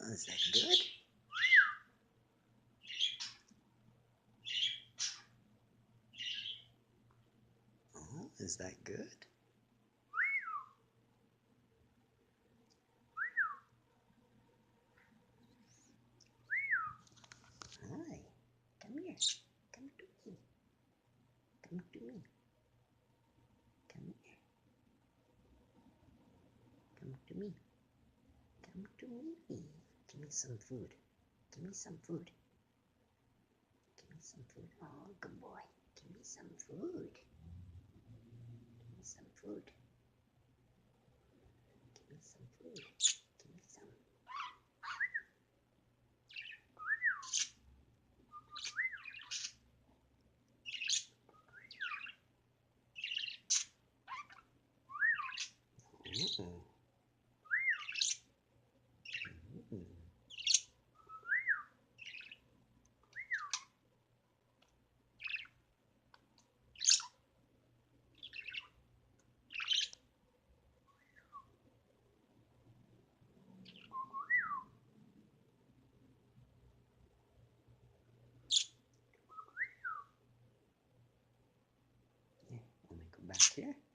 Is that good? Oh, is that good? Hi, come here. Come to me. Come to me. Come here. Come to me. Come to me. Give me some food. Give me some food. Give me some food. Oh, good boy. Give me some food. Give me some food. Give me some food. Give me some. Mm-mm. Mm-mm. Yeah, let me go back here.